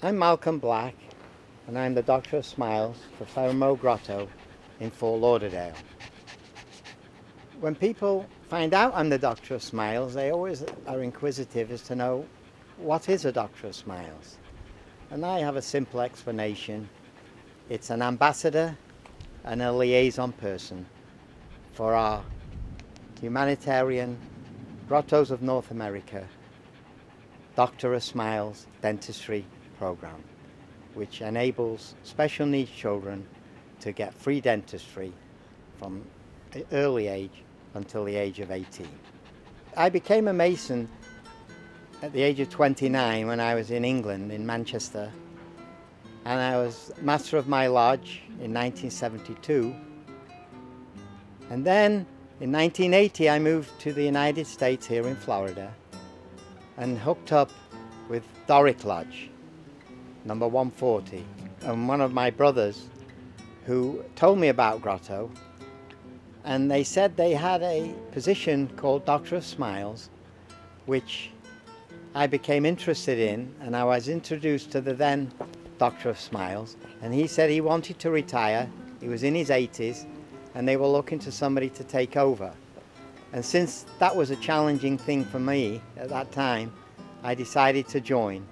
I'm Malcolm Black, and I'm the Doctor of Smiles for Fermo Grotto in Fort Lauderdale. When people find out I'm the Doctor of Smiles, they always are inquisitive as to know what is a Doctor of Smiles. And I have a simple explanation. It's an ambassador and a liaison person for our Humanitarian Grottoes of North America Doctor of Smiles dentistry program, which enables special needs children to get free dentistry from an early age until the age of 18. I became a Mason at the age of 29 when I was in England, in Manchester, and I was Master of my lodge in 1972. And then in 1980 I moved to the United States here in Florida and hooked up with Doric Lodge, number 140. And one of my brothers who told me about Grotto, and they said they had a position called Doctor of Smiles, which I became interested in, and I was introduced to the then Doctor of Smiles, and he said he wanted to retire. He was in his 80s, and they were looking to somebody to take over. And since that was a challenging thing for me at that time, I decided to join.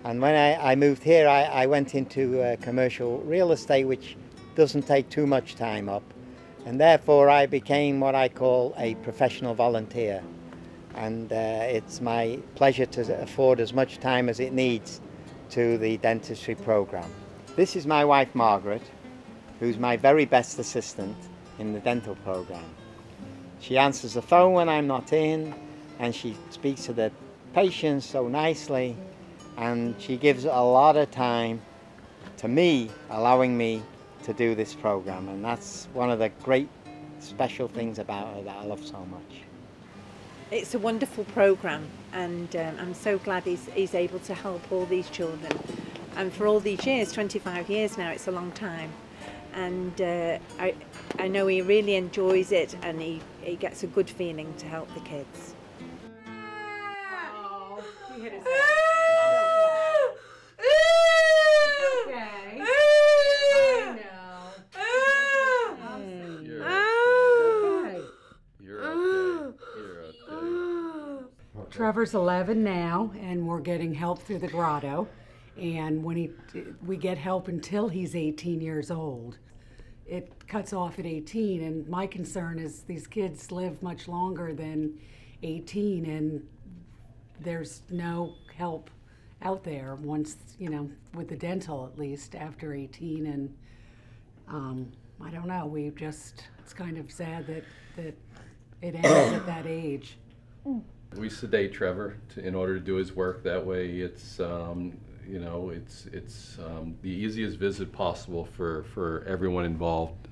And when I moved here, I went into commercial real estate, which doesn't take too much time up. And therefore, I became what I call a professional volunteer. And it's my pleasure to afford as much time as it needs to the dentistry program. This is my wife, Margaret, who's my very best assistant in the dental program. She answers the phone when I'm not in, and she speaks to the patients so nicely, and she gives a lot of time to me, allowing me to do this program, and that's one of the great special things about her that I love so much. It's a wonderful program, and I'm so glad he's able to help all these children. And for all these years, 25 years now, it's a long time. And I know he really enjoys it, and he gets a good feeling to help the kids. Oh, he hit his head. Okay. I know. You're okay. You're okay. You're okay. Trevor's 11 now, and we're getting help through the Grotto. And when we get help until he's 18 years old. It cuts off at 18, and my concern is these kids live much longer than 18, and there's no help out there once, with the dental at least after 18, and I don't know, it's kind of sad that it ends at that age. We sedate Trevor in order to do his work. That way it's the easiest visit possible for everyone involved.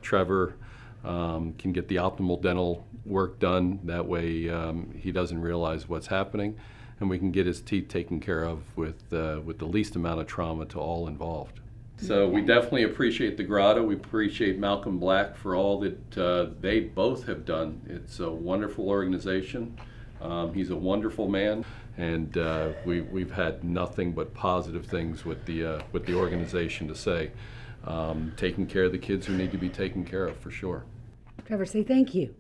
Trevor can get the optimal dental work done. That way he doesn't realize what's happening, and we can get his teeth taken care of with the least amount of trauma to all involved. So we definitely appreciate the Grotto. We appreciate Malcolm Black for all that they both have done. It's a wonderful organization. He's a wonderful man, and we've had nothing but positive things with the organization to say. Taking care of the kids who need to be taken care of, for sure. Trevor, say thank you.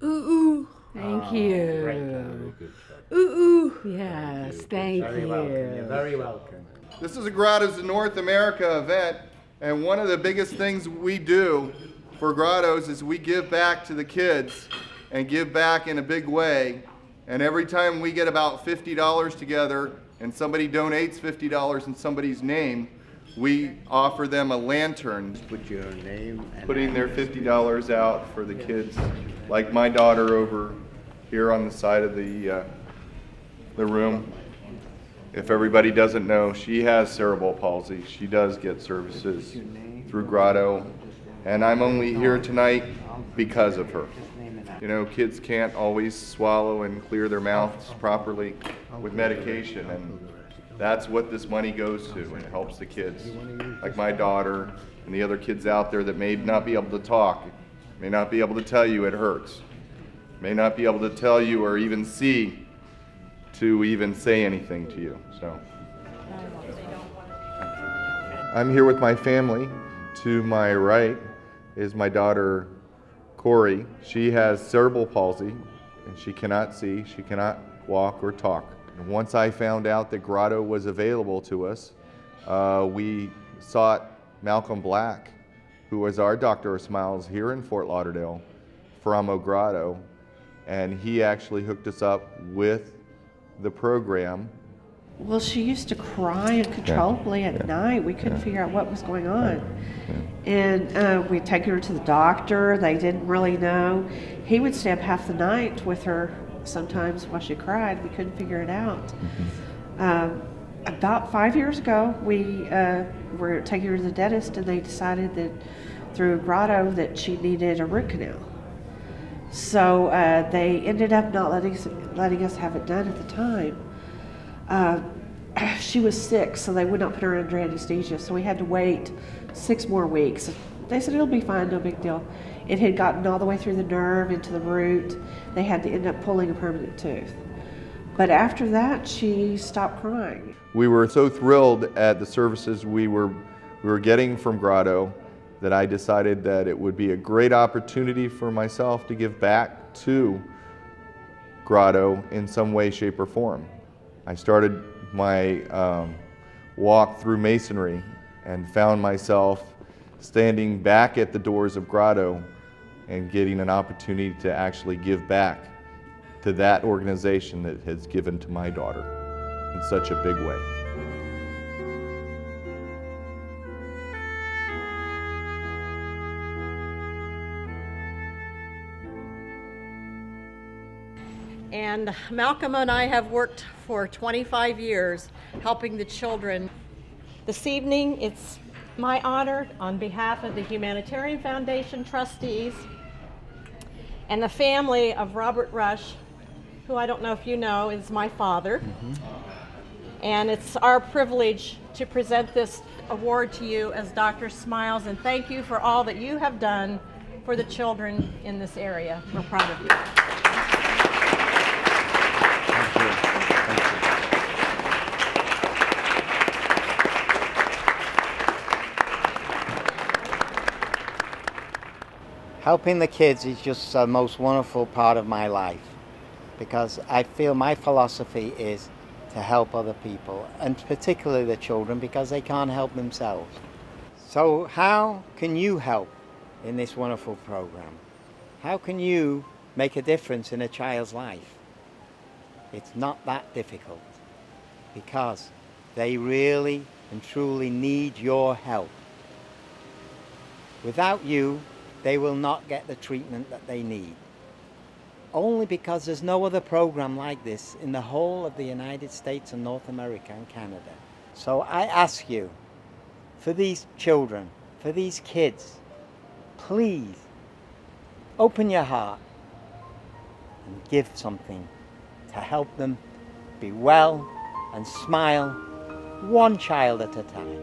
Ooh, ooh. Thank you. Very good. Ooh, ooh. Yes, thank you. You're very welcome. This is a Grottoes in North America event, and one of the biggest things we do for Grottoes is we give back to the kids and give back in a big way. And every time we get about $50 together and somebody donates $50 in somebody's name, we offer them a lantern. Put your name and putting their $50 out for the kids, like my daughter over here on the side of the room. If everybody doesn't know, she has cerebral palsy. She does get services through Grotto, and I'm only here tonight because of her. Kids can't always swallow and clear their mouths properly with medication, and that's what this money goes to, and it helps the kids, like my daughter and the other kids out there that may not be able to talk, may not be able to tell you it hurts, may not be able to tell you or even see to even say anything to you. So I'm here with my family. To my right is my daughter, Corey. She has cerebral palsy, and she cannot see, she cannot walk or talk. And once I found out that Grotto was available to us, we sought Malcolm Black, who was our Doctor of Smiles here in Fort Lauderdale, from Grotto, and he actually hooked us up with the program. Well, she used to cry uncontrollably at night. We couldn't figure out what was going on. And we'd take her to the doctor. They didn't really know. He would stay up half the night with her sometimes while she cried. We couldn't figure it out. About 5 years ago, we were taking her to the dentist, and they decided that through Grotto that she needed a root canal. So they ended up not letting us have it done at the time. She was sick, so they would not put her under anesthesia, so we had to wait 6 more weeks. They said it'll be fine, no big deal. It had gotten all the way through the nerve into the root. They had to end up pulling a permanent tooth. But after that, she stopped crying. We were so thrilled at the services we were getting from Grotto that I decided that it would be a great opportunity for myself to give back to Grotto in some way, shape, or form. I started my walk through masonry and found myself standing back at the doors of Grotto and getting an opportunity to actually give back to that organization that has given to my daughter in such a big way. And Malcolm and I have worked for 25 years helping the children. This evening, it's my honor on behalf of the Humanitarian Foundation trustees and the family of Robert Rush, who I don't know if you know is my father. And it's our privilege to present this award to you as Dr. Smiles, and thank you for all that you have done for the children in this area. We're proud of you. Helping the kids is just the most wonderful part of my life, because I feel my philosophy is to help other people, and particularly the children, because they can't help themselves. So how can you help in this wonderful program? How can you make a difference in a child's life? It's not that difficult, because they really and truly need your help. Without you, they will not get the treatment that they need. Only because there's no other program like this in the whole of the United States and North America and Canada. So I ask you, for these children, for these kids, please open your heart and give something to help them be well and smile, one child at a time.